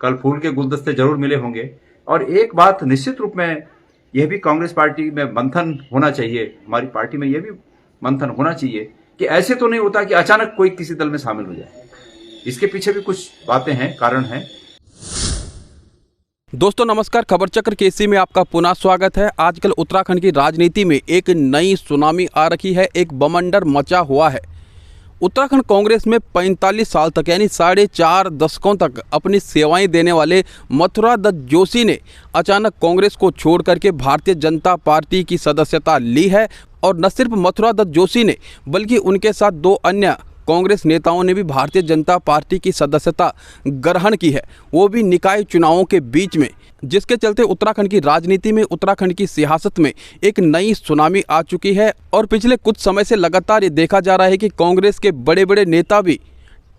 कल फूल के गुलदस्ते जरूर मिले होंगे। और एक बात निश्चित रूप में यह भी कांग्रेस पार्टी में मंथन होना चाहिए, हमारी पार्टी में यह भी मंथन होना चाहिए कि ऐसे तो नहीं होता कि अचानक कोई किसी दल में शामिल हो जाए। इसके पीछे भी कुछ बातें हैं, कारण हैं। दोस्तों नमस्कार, खबर चक्र केसी में आपका पुनः स्वागत है। आजकल उत्तराखंड की राजनीति में एक नई सुनामी आ रखी है, एक बवंडर मचा हुआ है। उत्तराखंड कांग्रेस में 45 साल तक यानी 4.5 दशकों तक अपनी सेवाएं देने वाले मथुरा दत्त जोशी ने अचानक कांग्रेस को छोड़ करके भारतीय जनता पार्टी की सदस्यता ली है। और न सिर्फ मथुरा दत्त जोशी ने बल्कि उनके साथ 2 अन्य कांग्रेस नेताओं ने भी भारतीय जनता पार्टी की सदस्यता ग्रहण की है, वो भी निकाय चुनावों के बीच में, जिसके चलते उत्तराखंड की राजनीति में, उत्तराखंड की सियासत में एक नई सुनामी आ चुकी है। और पिछले कुछ समय से लगातार ये देखा जा रहा है कि कांग्रेस के बड़े बड़े नेता भी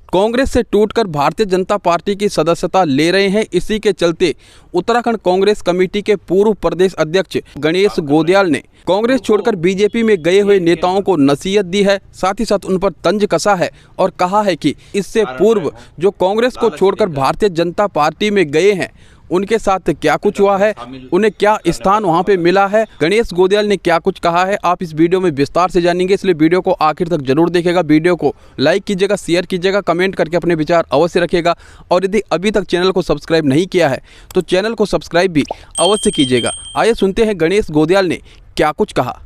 कांग्रेस से टूटकर भारतीय जनता पार्टी की सदस्यता ले रहे हैं। इसी के चलते उत्तराखंड कांग्रेस कमेटी के पूर्व प्रदेश अध्यक्ष गणेश गोदयाल ने कांग्रेस छोड़कर बीजेपी में गए हुए नेताओं को नसीहत दी है, साथ ही साथ उन पर तंज कसा है और कहा है कि इससे पूर्व जो कांग्रेस को छोड़कर भारतीय जनता पार्टी में गए हैं उनके साथ क्या कुछ हुआ है, उन्हें क्या स्थान वहां पे मिला है, गणेश गोदयाल ने क्या कुछ कहा है, आप इस वीडियो में विस्तार से जानेंगे। इसलिए वीडियो को आखिर तक जरूर देखिएगा। वीडियो को लाइक कीजिएगा, शेयर कीजिएगा, कमेंट करके अपने विचार अवश्य रखिएगा। और यदि अभी तक चैनल को सब्सक्राइब नहीं किया है तो चैनल को सब्सक्राइब भी अवश्य कीजिएगा। आइए सुनते हैं गणेश गोदयाल ने क्या कुछ कहा।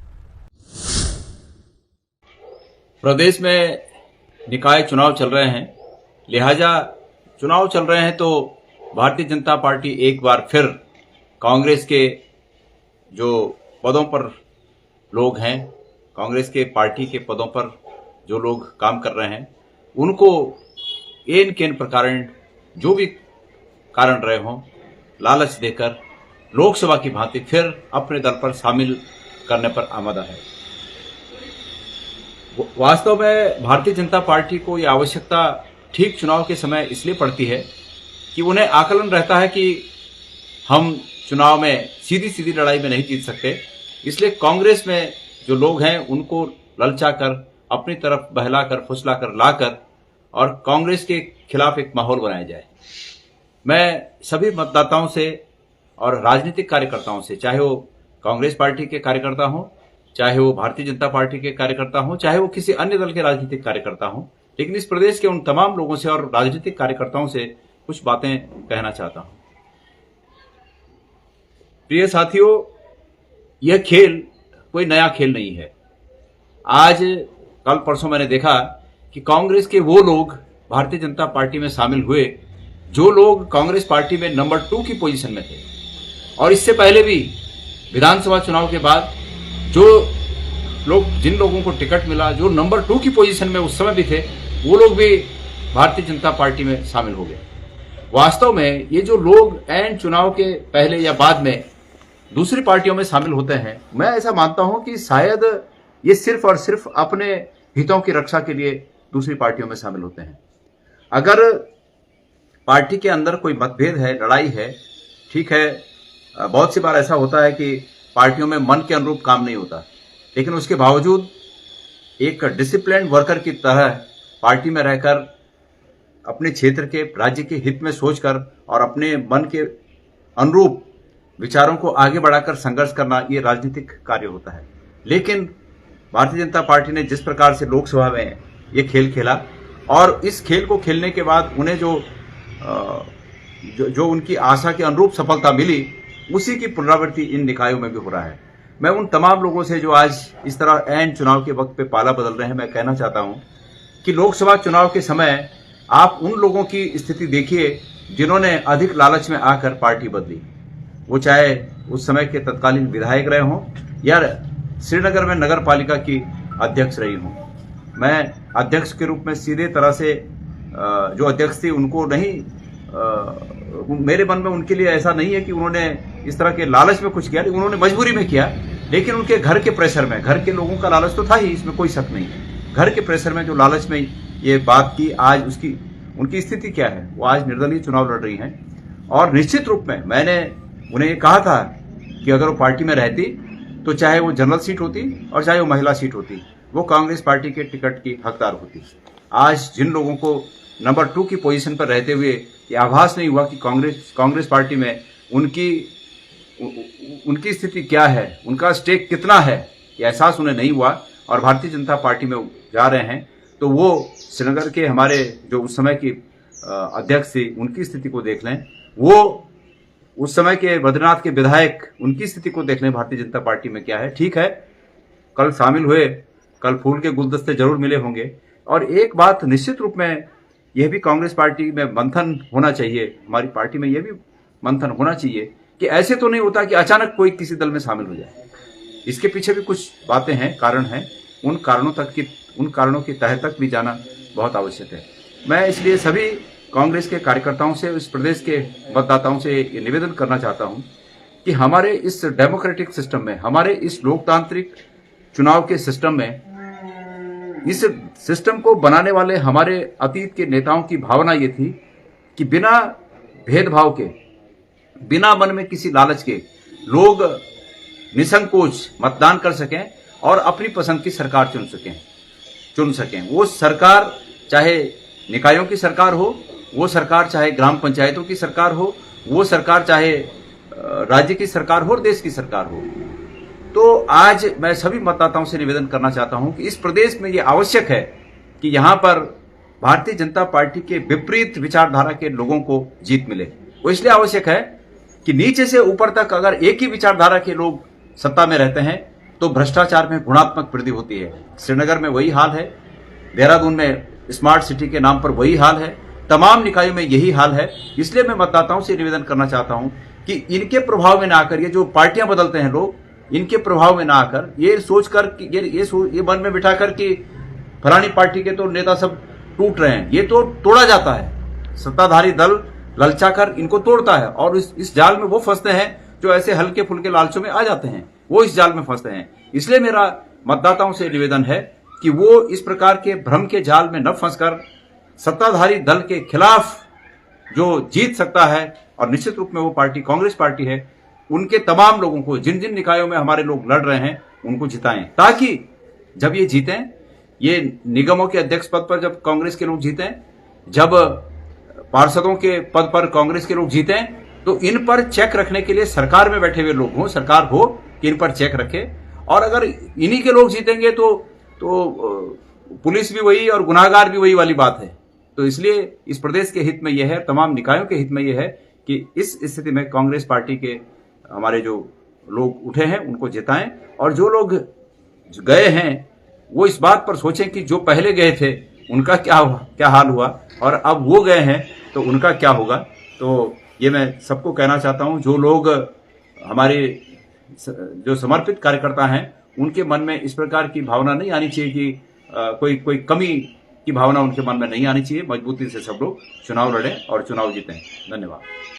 प्रदेश में निकाय चुनाव चल रहे हैं, लिहाजा चुनाव चल रहे हैं तो भारतीय जनता पार्टी एक बार फिर कांग्रेस के जो पदों पर लोग हैं, कांग्रेस के पार्टी के पदों पर जो लोग काम कर रहे हैं, उनको एन केन प्रकार जो भी कारण रहे हों, लालच देकर लोकसभा की भांति फिर अपने दल पर शामिल करने पर आमादा है। वास्तव में भारतीय जनता पार्टी को यह आवश्यकता ठीक चुनाव के समय इसलिए पड़ती है कि उन्हें आकलन रहता है कि हम चुनाव में सीधी सीधी लड़ाई में नहीं जीत सकते, इसलिए कांग्रेस में जो लोग हैं उनको ललचाकर, अपनी तरफ बहलाकर, फुसलाकर, लाकर और कांग्रेस के खिलाफ एक माहौल बनाया जाए। मैं सभी मतदाताओं से और राजनीतिक कार्यकर्ताओं से, चाहे वो कांग्रेस पार्टी के कार्यकर्ता हों, चाहे वो भारतीय जनता पार्टी के कार्यकर्ता हों, चाहे वो किसी अन्य दल के राजनीतिक कार्यकर्ता हों, लेकिन इस प्रदेश के उन तमाम लोगों से और राजनीतिक कार्यकर्ताओं से कुछ बातें कहना चाहता हूं। प्रिय साथियों, यह खेल कोई नया खेल नहीं है। आज कल परसों मैंने देखा कि कांग्रेस के वो लोग भारतीय जनता पार्टी में शामिल हुए जो लोग कांग्रेस पार्टी में नंबर 2 की पोजीशन में थे, और इससे पहले भी विधानसभा चुनाव के बाद जो लोग, जिन लोगों को टिकट मिला, जो नंबर 2 की पोजीशन में उस समय भी थे, वो लोग भी भारतीय जनता पार्टी में शामिल हो गए। वास्तव में ये जो लोग एन चुनाव के पहले या बाद में दूसरी पार्टियों में शामिल होते हैं, मैं ऐसा मानता हूं कि शायद ये सिर्फ और सिर्फ अपने हितों की रक्षा के लिए दूसरी पार्टियों में शामिल होते हैं। अगर पार्टी के अंदर कोई मतभेद है, लड़ाई है, ठीक है, बहुत सी बार ऐसा होता है कि पार्टियों में मन के अनुरूप काम नहीं होता, लेकिन उसके बावजूद एक डिसिप्लिन वर्कर की तरह पार्टी में रहकर अपने क्षेत्र के, राज्य के हित में सोचकर और अपने मन के अनुरूप विचारों को आगे बढ़ाकर संघर्ष करना, ये राजनीतिक कार्य होता है। लेकिन भारतीय जनता पार्टी ने जिस प्रकार से लोकसभा में ये खेल खेला और इस खेल को खेलने के बाद उन्हें जो उनकी आशा के अनुरूप सफलता मिली, उसी की पुनरावृत्ति इन निकायों में भी हो रहा है। मैं उन तमाम लोगों से जो आज इस तरह एन चुनाव के वक्त पे पाला बदल रहे हैं, मैं कहना चाहता हूं कि लोकसभा चुनाव के समय आप उन लोगों की स्थिति देखिए जिन्होंने अधिक लालच में आकर पार्टी बदली, वो चाहे उस समय के तत्कालीन विधायक रहे हों या श्रीनगर में नगर पालिका की अध्यक्ष रही हों। मैं अध्यक्ष के रूप में सीधे तरह से जो अध्यक्ष थी उनको नहीं, मेरे मन में उनके लिए ऐसा नहीं है कि उन्होंने इस तरह के लालच में कुछ किया, उन्होंने मजबूरी में किया, लेकिन उनके घर के प्रेशर में, घर के लोगों का लालच तो था ही, इसमें कोई शक नहीं है। घर के प्रेशर में जो लालच में ये बात की, आज उसकी उनकी स्थिति क्या है, वो आज निर्दलीय चुनाव लड़ रही हैं। और निश्चित रूप में मैंने उन्हें ये कहा था कि अगर वो पार्टी में रहती तो चाहे वो जनरल सीट होती और चाहे वो महिला सीट होती, वो कांग्रेस पार्टी के टिकट की हकदार होती। आज जिन लोगों को नंबर 2 की पोजीशन पर रहते हुए ये आभास नहीं हुआ कि कांग्रेस पार्टी में उनकी स्थिति क्या है, उनका स्टेक कितना है, ये एहसास उन्हें नहीं हुआ और भारतीय जनता पार्टी में जा रहे हैं। तो वो श्रीनगर के हमारे जो उस समय की अध्यक्ष थी, उनकी स्थिति को देख लें, वो उस समय के बद्रीनाथ के विधायक, उनकी स्थिति को देख लें भारतीय जनता पार्टी में क्या है। ठीक है, कल शामिल हुए, कल फूल के गुलदस्ते जरूर मिले होंगे। और एक बात निश्चित रूप में यह भी कांग्रेस पार्टी में मंथन होना चाहिए, हमारी पार्टी में यह भी मंथन होना चाहिए कि ऐसे तो नहीं होता कि अचानक कोई किसी दल में शामिल हो जाए। इसके पीछे भी कुछ बातें हैं, कारण हैं। उन कारणों की तह तक भी जाना बहुत आवश्यक है। मैं इसलिए सभी कांग्रेस के कार्यकर्ताओं से, इस प्रदेश के मतदाताओं से ये निवेदन करना चाहता हूं कि हमारे इस डेमोक्रेटिक सिस्टम में, हमारे इस लोकतांत्रिक चुनाव के सिस्टम में, इस सिस्टम को बनाने वाले हमारे अतीत के नेताओं की भावना ये थी कि बिना भेदभाव के, बिना मन में किसी लालच के लोग निसंकोच मतदान कर सकें और अपनी पसंद की सरकार चुन सकें। वो सरकार चाहे निकायों की सरकार हो, वो सरकार चाहे ग्राम पंचायतों की सरकार हो, वो सरकार चाहे राज्य की सरकार हो और देश की सरकार हो। तो आज मैं सभी मतदाताओं से निवेदन करना चाहता हूं कि इस प्रदेश में ये आवश्यक है कि यहां पर भारतीय जनता पार्टी के विपरीत विचारधारा के लोगों को जीत मिले। वो इसलिए आवश्यक है कि नीचे से ऊपर तक अगर एक ही विचारधारा के लोग सत्ता में रहते हैं तो भ्रष्टाचार में गुणात्मक वृद्धि होती है। श्रीनगर में वही हाल है, देहरादून में स्मार्ट सिटी के नाम पर वही हाल है, तमाम निकायों में यही हाल है। इसलिए मैं मतदाताओं से निवेदन करना चाहता हूं कि इनके प्रभाव में ना आकर, ये जो पार्टियां बदलते हैं लोग, इनके प्रभाव में ना आकर ये सोचकर कि ये मन में बिठाकर कि फलानी पार्टी के तो नेता सब टूट रहे हैं, ये तो तोड़ा जाता है। सत्ताधारी दल ललचाकर इनको तोड़ता है और इस जाल में वो फंसते हैं जो ऐसे हल्के फुल्के लालचों में आ जाते हैं, वो इस जाल में फंसते हैं। इसलिए मेरा मतदाताओं से निवेदन है कि वो इस प्रकार के भ्रम के जाल में न फंसकर सत्ताधारी दल के खिलाफ जो जीत सकता है, और निश्चित रूप में वो पार्टी कांग्रेस पार्टी है, उनके तमाम लोगों को, जिन जिन निकायों में हमारे लोग लड़ रहे हैं, उनको जिताएं, ताकि जब ये जीतें, ये निगमों के अध्यक्ष पद पर जब कांग्रेस के लोग जीतें, जब पार्षदों के पद पर कांग्रेस के लोग जीतें, तो इन पर चेक रखने के लिए सरकार में बैठे हुए लोग हों, सरकार हो कि इन पर चेक रखे। और अगर इन्हीं के लोग जीतेंगे तो पुलिस भी वही और गुनाहगार भी वही वाली बात है। तो इसलिए इस प्रदेश के हित में यह है, तमाम निकायों के हित में यह है कि इस स्थिति में कांग्रेस पार्टी के हमारे जो लोग उठे हैं उनको जिताएं, और जो लोग गए हैं वो इस बात पर सोचें कि जो पहले गए थे उनका क्या हाल हुआ और अब वो गए हैं तो उनका क्या होगा। तो ये मैं सबको कहना चाहता हूं, जो लोग हमारे जो समर्पित कार्यकर्ता हैं उनके मन में इस प्रकार की भावना नहीं आनी चाहिए कि कोई कमी की भावना उनके मन में नहीं आनी चाहिए। मजबूती से सब लोग चुनाव लड़ें और चुनाव जीतें। धन्यवाद।